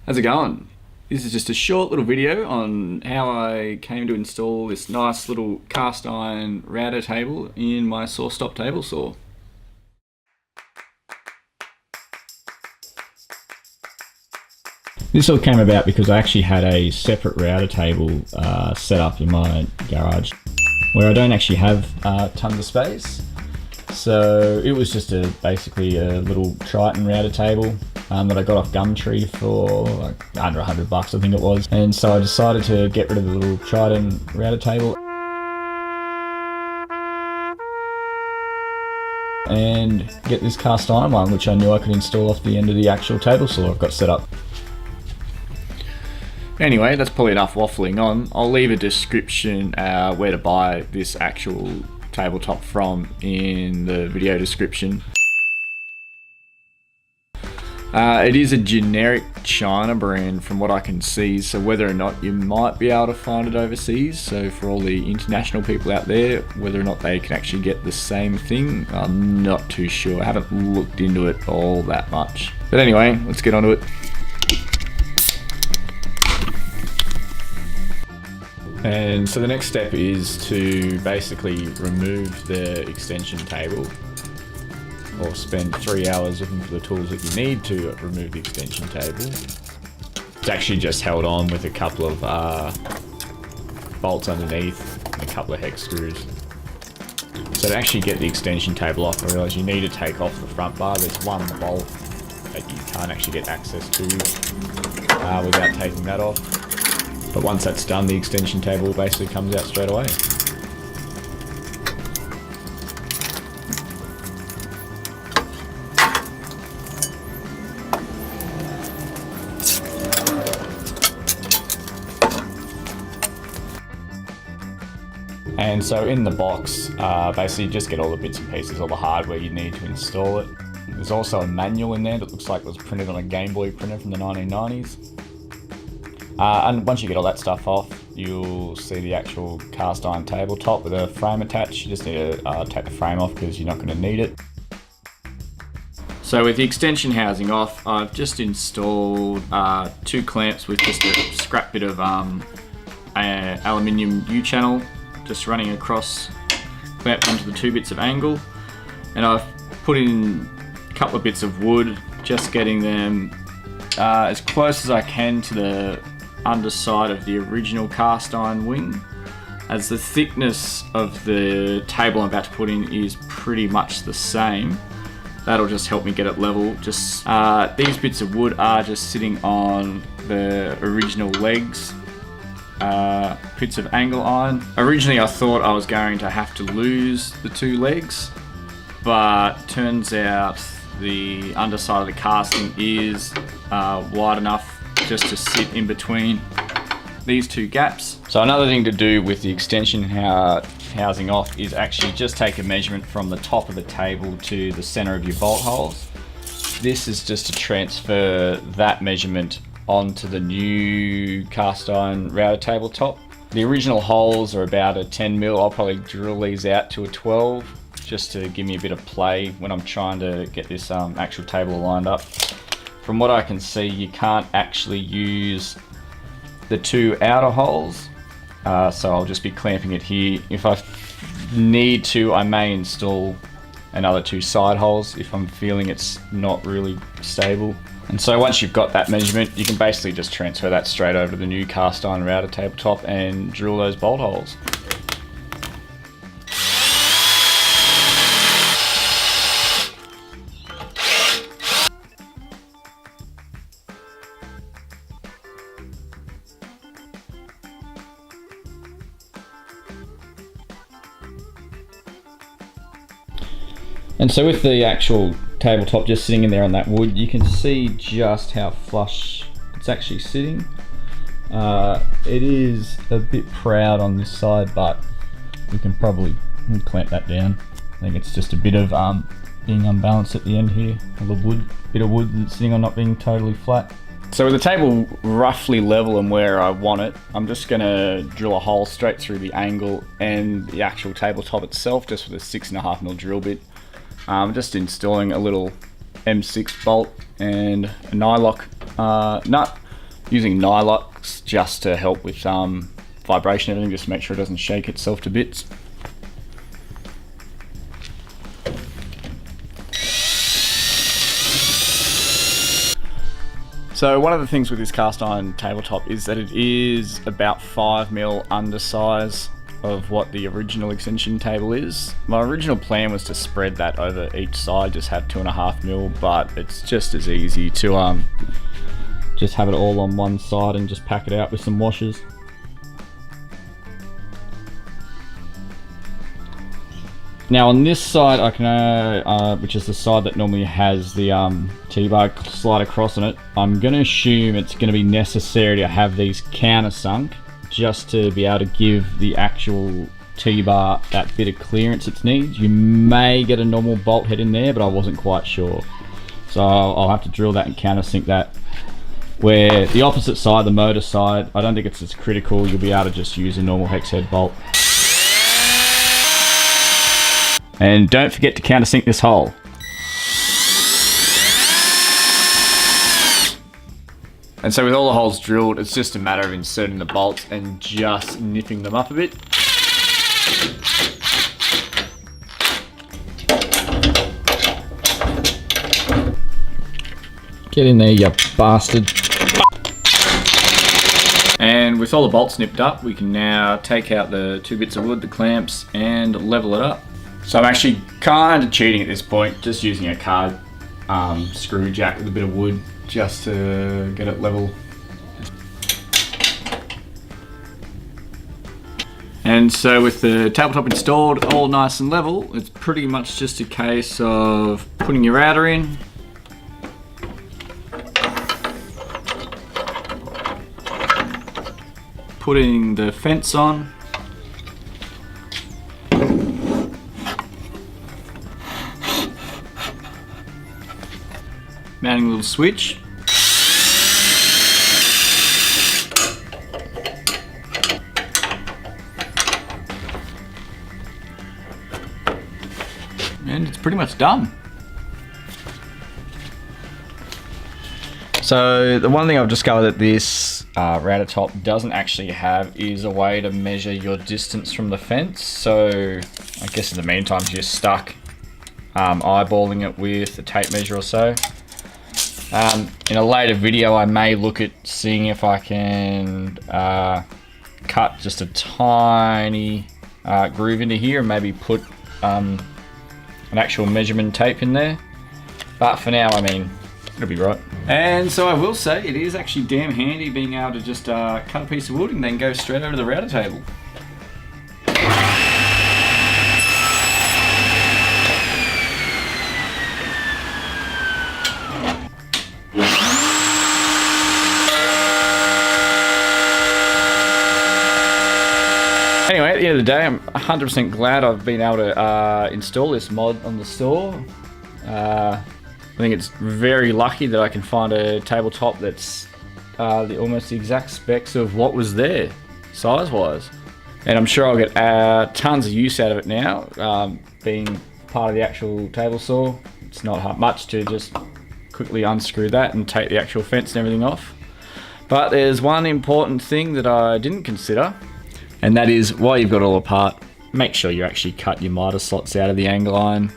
How's it going? This is just a short little video on how I came to install this nice little cast iron router table in my sawstop table saw. This all came about because I actually had a separate router table set up in my garage where I don't actually have tons of space. So it was just basically a little Triton router table that I got off Gumtree for like under $100 I think it was. And so I decided to get rid of the little Triton router table and get this cast iron one, which I knew I could install off the end of the actual table saw I've got set up. Anyway, that's probably enough waffling on. I'll leave a description where to buy this actual tabletop from in the video description. It is a generic China brand from what I can see, so whether or not you might be able to find it overseas, so for all the international people out there, whether or not they can actually get the same thing, I'm not too sure. I haven't looked into it all that much. But anyway, let's get on to it. And so the next step is to basically remove the extension table, or spend 3 hours looking for the tools that you need to remove the extension table. It's actually just held on with a couple of bolts underneath and a couple of hex screws. So to actually get the extension table off, I realise you need to take off the front bar. There's one bolt that you can't actually get access to without taking that off. But once that's done, the extension table basically comes out straight away. And so in the box, basically just get all the bits and pieces, all the hardware you need to install it. There's also a manual in there that looks like it was printed on a Game Boy printer from the 1990s. And once you get all that stuff off, you'll see the actual cast iron tabletop with a frame attached. You just need to take the frame off because you're not going to need it. So with the extension housing off, I've just installed 2 clamps with just a scrap bit of aluminium U-channel just running across, clamped onto the 2 bits of angle. And I've put in a couple of bits of wood, just getting them as close as I can to the underside of the original cast iron wing, as the thickness of the table I'm about to put in is pretty much the same. That'll just help me get it level. Just these bits of wood are just sitting on the original legs, bits of angle iron. Originally I thought I was going to have to lose the 2 legs, but turns out the underside of the casting is wide enough just to sit in between these 2 gaps. So another thing to do with the extension housing off is actually just take a measurement from the top of the table to the center of your bolt holes. This is just to transfer that measurement onto the new cast iron router tabletop. The original holes are about a 10 mil. I'll probably drill these out to a 12 just to give me a bit of play when I'm trying to get this actual table lined up. From what I can see, you can't actually use the 2 outer holes, so I'll just be clamping it here. If I need to, I may install another 2 side holes if I'm feeling it's not really stable. And so once you've got that measurement, you can basically just transfer that straight over to the new cast iron router tabletop and drill those bolt holes. And so with the actual tabletop just sitting in there on that wood, you can see just how flush it's actually sitting. It is a bit proud on this side, but we can probably clamp that down. I think it's just a bit of being unbalanced at the end here, of the wood, bit of wood that's sitting on not being totally flat. So with the table roughly level and where I want it, I'm just going to drill a hole straight through the angle and the actual tabletop itself, just with a 6.5mm drill bit. I'm just installing a little M6 bolt and a nylock nut using Nylox just to help with vibration and everything, just to make sure it doesn't shake itself to bits. So one of the things with this cast iron tabletop is that it is about 5mm undersize of what the original extension table is. My original plan was to spread that over each side, just have 2.5mm, but it's just as easy to just have it all on one side and just pack it out with some washers. Now on this side, I can, which is the side that normally has the T-bar slide across on it, I'm going to assume it's going to be necessary to have these countersunk just to be able to give the actual T-bar that bit of clearance it needs. You may get a normal bolt head in there, but I wasn't quite sure. So I'll have to drill that and countersink that. Where the opposite side, the motor side, I don't think it's as critical. You'll be able to just use a normal hex head bolt. And don't forget to countersink this hole. And so with all the holes drilled, it's just a matter of inserting the bolts and just nipping them up a bit. Get in there, you bastard. And with all the bolts nipped up, we can now take out the 2 bits of wood, the clamps, and level it up. So I'm actually kind of cheating at this point, just using a card screw jack with a bit of wood just to get it level. And so with the tabletop installed, all nice and level, it's pretty much just a case of putting your router in, putting the fence on, mounting a little switch, and it's pretty much done. So the one thing I've discovered that this router top doesn't actually have is a way to measure your distance from the fence. So I guess in the meantime you're stuck eyeballing it with a tape measure or so. In a later video I may look at seeing if I can cut just a tiny groove into here and maybe put an actual measurement tape in there. But for now, I mean, it'll be right. And so I will say it is actually damn handy being able to just cut a piece of wood and then go straight over to the router table. Anyway, at the end of the day, I'm 100% glad I've been able to install this mod on the store. I think it's very lucky that I can find a tabletop that's almost the exact specs of what was there, size-wise. And I'm sure I'll get tons of use out of it now, being part of the actual table saw. It's not much to just quickly unscrew that and take the actual fence and everything off. But there's one important thing that I didn't consider, and that is while you've got it all apart, make sure you actually cut your miter slots out of the angle iron.